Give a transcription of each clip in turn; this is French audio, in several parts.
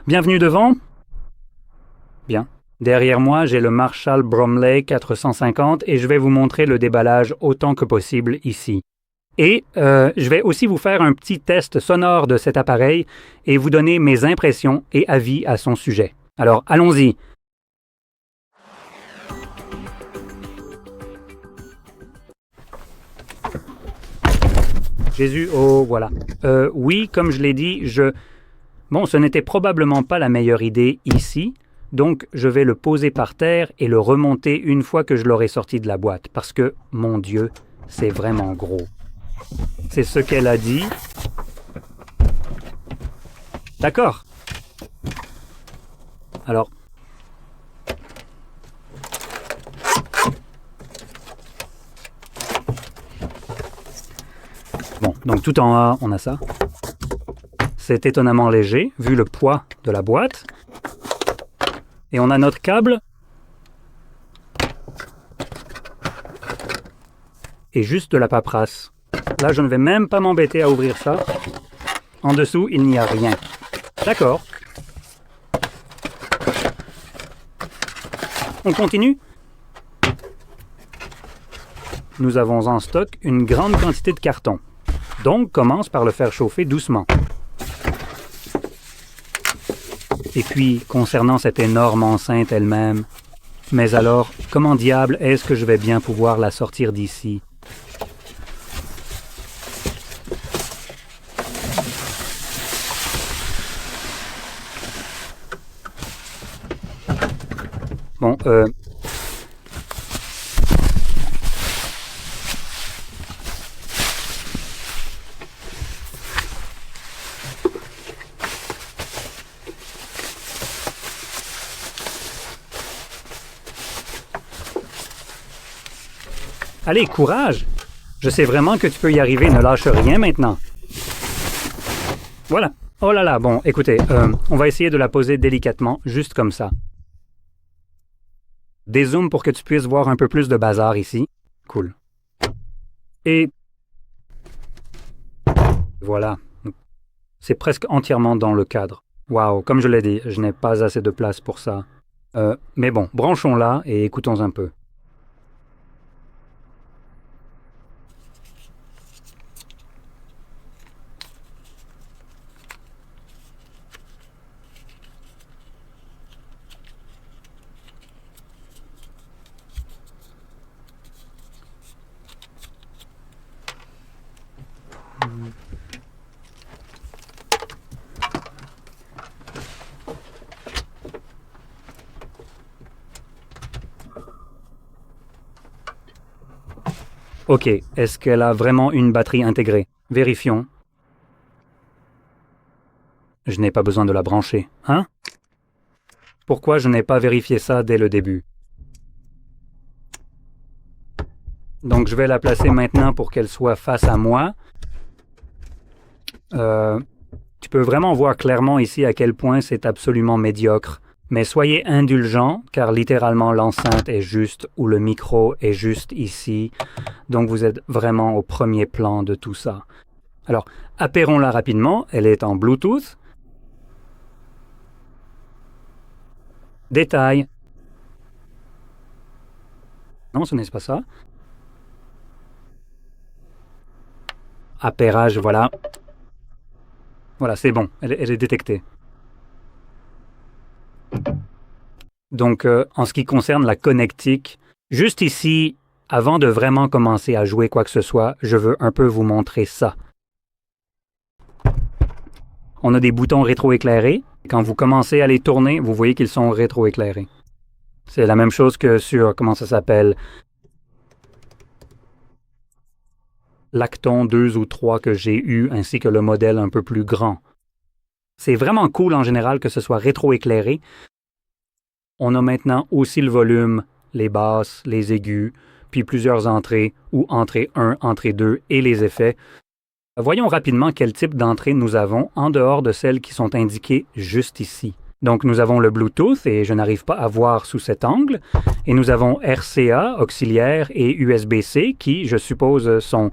Bienvenue devant. Bien. Derrière moi, j'ai le Marshall Bromley 450 et je vais vous montrer le déballage autant que possible ici. Et je vais aussi vous faire un petit test sonore de cet appareil et vous donner mes impressions et avis à son sujet. Alors, allons-y. Jésus, oh, voilà. Oui, comme je l'ai dit, Bon, ce n'était probablement pas la meilleure idée ici, donc je vais le poser par terre et le remonter une fois que je l'aurai sorti de la boîte, parce que, mon Dieu, c'est vraiment gros. C'est ce qu'elle a dit. D'accord. Alors. Bon, donc tout en haut, on a ça. C'est étonnamment léger, vu le poids de la boîte. Et on a notre câble. Et juste de la paperasse. Là, je ne vais même pas m'embêter à ouvrir ça. En dessous, il n'y a rien. D'accord. On continue. Nous avons en stock une grande quantité de carton. Donc, commence par le faire chauffer doucement. Et puis, concernant cette énorme enceinte elle-même, mais alors, comment diable est-ce que je vais bien pouvoir la sortir d'ici? Bon, Allez, courage! Je sais vraiment que tu peux y arriver, ne lâche rien maintenant. Voilà. Oh là là, bon, écoutez, on va essayer de la poser délicatement, juste comme ça. Dézoome pour que tu puisses voir un peu plus de bazar ici. Cool. Et voilà. C'est presque entièrement dans le cadre. Waouh, comme je l'ai dit, je n'ai pas assez de place pour ça. Mais bon, branchons-la et écoutons un peu. Ok, est-ce qu'elle a vraiment une batterie intégrée? Vérifions. Je n'ai pas besoin de la brancher, hein? Pourquoi je n'ai pas vérifié ça dès le début? Donc je vais la placer maintenant pour qu'elle soit face à moi. Tu peux vraiment voir clairement ici à quel point c'est absolument médiocre. Mais soyez indulgents, car littéralement l'enceinte est juste où le micro est juste ici. Donc vous êtes vraiment au premier plan de tout ça. Alors, appairons-la rapidement. Elle est en Bluetooth. Détail. Non, ce n'est pas ça. Appairage, voilà. Voilà, c'est bon. Elle est détectée. Donc, en ce qui concerne la connectique, juste ici, avant de vraiment commencer à jouer quoi que ce soit, je veux un peu vous montrer ça. On a des boutons rétroéclairés. Quand vous commencez à les tourner, vous voyez qu'ils sont rétroéclairés. C'est la même chose que sur, comment ça s'appelle, l'Acton 2 ou 3 que j'ai eu, ainsi que le modèle un peu plus grand. C'est vraiment cool en général que ce soit rétroéclairé. On a maintenant aussi le volume, les basses, les aigus, puis plusieurs entrées, ou entrée 1, entrée 2 et les effets. Voyons rapidement quel type d'entrée nous avons en dehors de celles qui sont indiquées juste ici. Donc nous avons le Bluetooth et je n'arrive pas à voir sous cet angle. Et nous avons RCA, auxiliaire, et USB-C qui, je suppose, sont...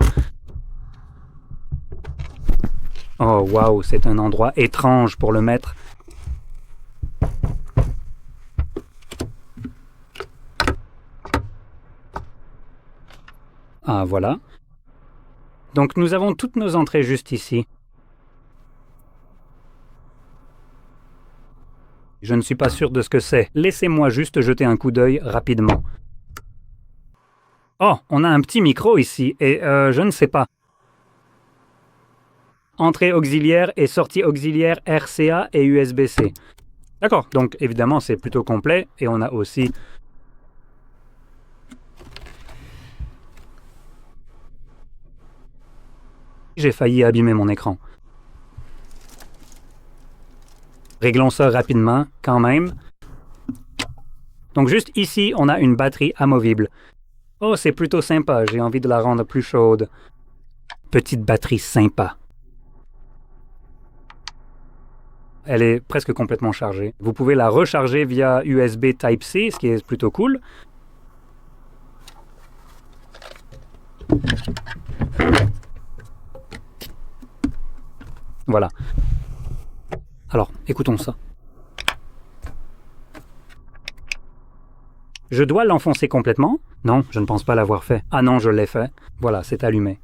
Oh wow, c'est un endroit étrange pour le mettre. Ah, voilà. Donc nous avons toutes nos entrées juste ici. Je ne suis pas sûr de ce que c'est. Laissez-moi juste jeter un coup d'œil rapidement. Oh, on a un petit micro ici, et je ne sais pas. Entrée auxiliaire et sortie auxiliaire RCA et USB-C. D'accord, donc évidemment c'est plutôt complet, et on a aussi... J'ai failli abîmer mon écran. Réglons ça rapidement, quand même. Donc juste ici, on a une batterie amovible. Oh, c'est plutôt sympa, j'ai envie de la rendre plus chaude. Petite batterie sympa. Elle est presque complètement chargée. Vous pouvez la recharger via USB Type-C, ce qui est plutôt cool. Voilà. Alors, écoutons ça. Je dois l'enfoncer complètement? Non, je ne pense pas l'avoir fait. Ah non, je l'ai fait. Voilà, c'est allumé.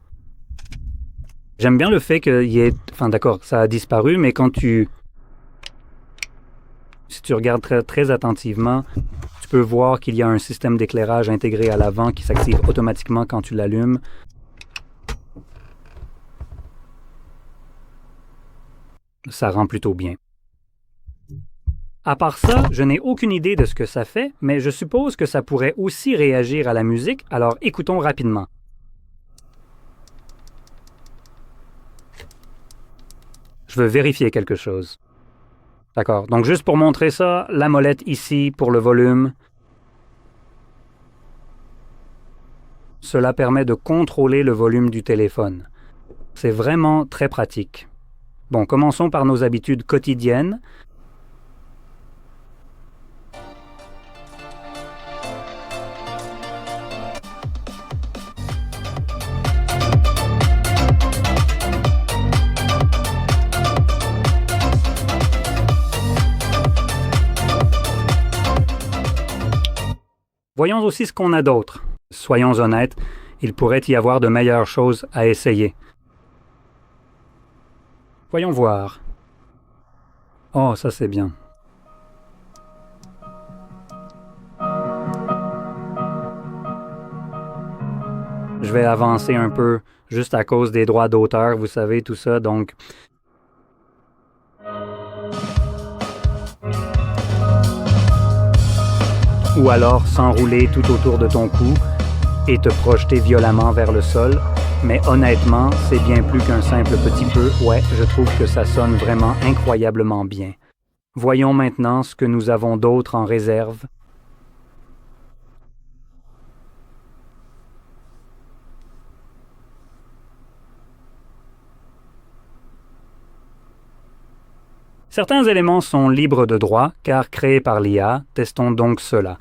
J'aime bien le fait qu'il y ait... Enfin d'accord, ça a disparu, mais quand tu... Si tu regardes très, très attentivement, tu peux voir qu'il y a un système d'éclairage intégré à l'avant qui s'active automatiquement quand tu l'allumes. Ça rend plutôt bien. À part ça, je n'ai aucune idée de ce que ça fait, mais je suppose que ça pourrait aussi réagir à la musique, alors écoutons rapidement. Je veux vérifier quelque chose. D'accord, donc juste pour montrer ça, la molette ici pour le volume. Cela permet de contrôler le volume du téléphone. C'est vraiment très pratique. Bon, commençons par nos habitudes quotidiennes. Voyons aussi ce qu'on a d'autre. Soyons honnêtes, il pourrait y avoir de meilleures choses à essayer. Voyons voir. Oh, ça c'est bien. Je vais avancer un peu, juste à cause des droits d'auteur, vous savez, tout ça, donc... Ou alors s'enrouler tout autour de ton cou et te projeter violemment vers le sol. Mais honnêtement, c'est bien plus qu'un simple petit peu. Ouais, je trouve que ça sonne vraiment incroyablement bien. Voyons maintenant ce que nous avons d'autre en réserve. Certains éléments sont libres de droit, car créés par l'IA. Testons donc cela.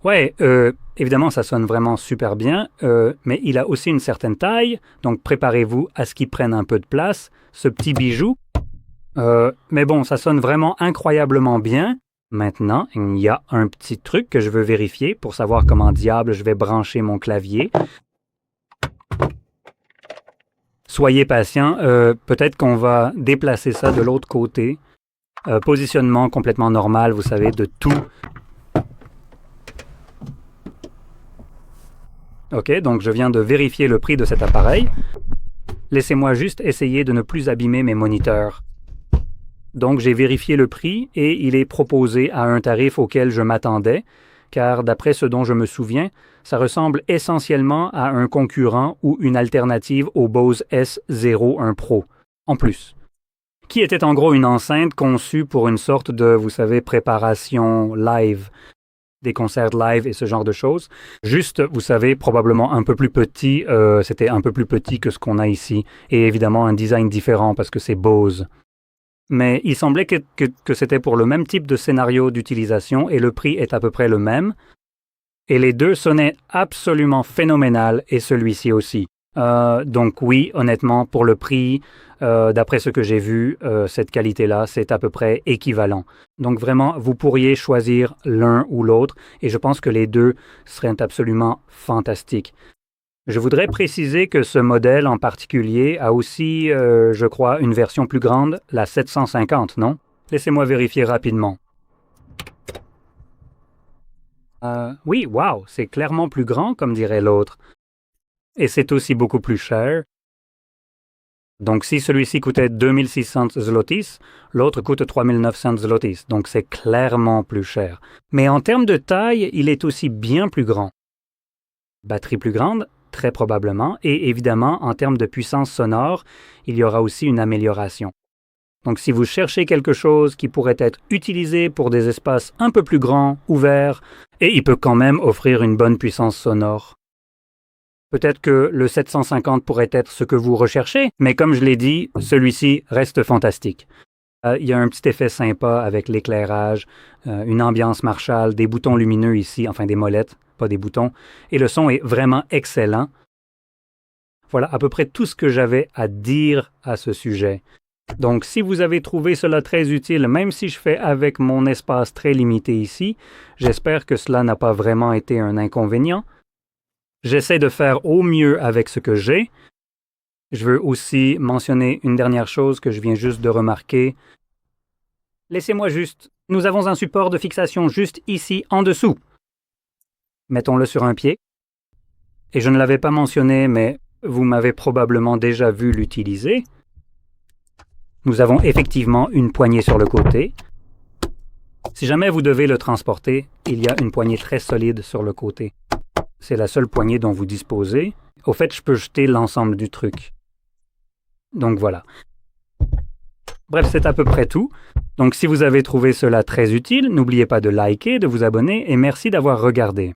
Ouais, évidemment, ça sonne vraiment super bien, mais il a aussi une certaine taille, donc préparez-vous à ce qu'il prenne un peu de place, ce petit bijou. Mais bon, ça sonne vraiment incroyablement bien. Maintenant, il y a un petit truc que je veux vérifier pour savoir comment diable je vais brancher mon clavier. Soyez patient, peut-être qu'on va déplacer ça de l'autre côté. Positionnement complètement normal, vous savez, de tout. Ok, donc je viens de vérifier le prix de cet appareil. Laissez-moi juste essayer de ne plus abîmer mes moniteurs. Donc j'ai vérifié le prix et il est proposé à un tarif auquel je m'attendais, car d'après ce dont je me souviens, ça ressemble essentiellement à un concurrent ou une alternative au Bose S01 Pro, en plus, qui était en gros une enceinte conçue pour une sorte de, vous savez, préparation live, des concerts live et ce genre de choses. Juste, vous savez, probablement un peu plus petit, c'était un peu plus petit que ce qu'on a ici, et évidemment un design différent parce que c'est Bose. Mais il semblait que c'était pour le même type de scénario d'utilisation et le prix est à peu près le même. Et les deux sonnaient absolument phénoménal et celui-ci aussi. Donc oui, honnêtement, pour le prix, d'après ce que j'ai vu, cette qualité-là, c'est à peu près équivalent. Donc vraiment, vous pourriez choisir l'un ou l'autre et je pense que les deux seraient absolument fantastiques. Je voudrais préciser que ce modèle en particulier a aussi, je crois, une version plus grande, la 750, non? Laissez-moi vérifier rapidement. Oui, wow, c'est clairement plus grand, comme dirait l'autre. Et c'est aussi beaucoup plus cher. Donc si celui-ci coûtait 2600 zlotys, l'autre coûte 3900 zlotys. Donc c'est clairement plus cher. Mais en termes de taille, il est aussi bien plus grand. Batterie plus grande, très probablement. Et évidemment, en termes de puissance sonore, il y aura aussi une amélioration. Donc si vous cherchez quelque chose qui pourrait être utilisé pour des espaces un peu plus grands, ouverts, et il peut quand même offrir une bonne puissance sonore. Peut-être que le 750 pourrait être ce que vous recherchez, mais comme je l'ai dit, celui-ci reste fantastique. Il y a un petit effet sympa avec l'éclairage, une ambiance Marshall, des boutons lumineux ici, enfin des molettes, pas des boutons, et le son est vraiment excellent. Voilà à peu près tout ce que j'avais à dire à ce sujet. Donc, si vous avez trouvé cela très utile, même si je fais avec mon espace très limité ici, j'espère que cela n'a pas vraiment été un inconvénient. J'essaie de faire au mieux avec ce que j'ai. Je veux aussi mentionner une dernière chose que je viens juste de remarquer. Laissez-moi juste. Nous avons un support de fixation juste ici en dessous. Mettons-le sur un pied. Et je ne l'avais pas mentionné, mais vous m'avez probablement déjà vu l'utiliser. Nous avons effectivement une poignée sur le côté. Si jamais vous devez le transporter, il y a une poignée très solide sur le côté. C'est la seule poignée dont vous disposez. Au fait, je peux jeter l'ensemble du truc. Donc voilà. Bref, c'est à peu près tout. Donc si vous avez trouvé cela très utile, n'oubliez pas de liker, de vous abonner et merci d'avoir regardé.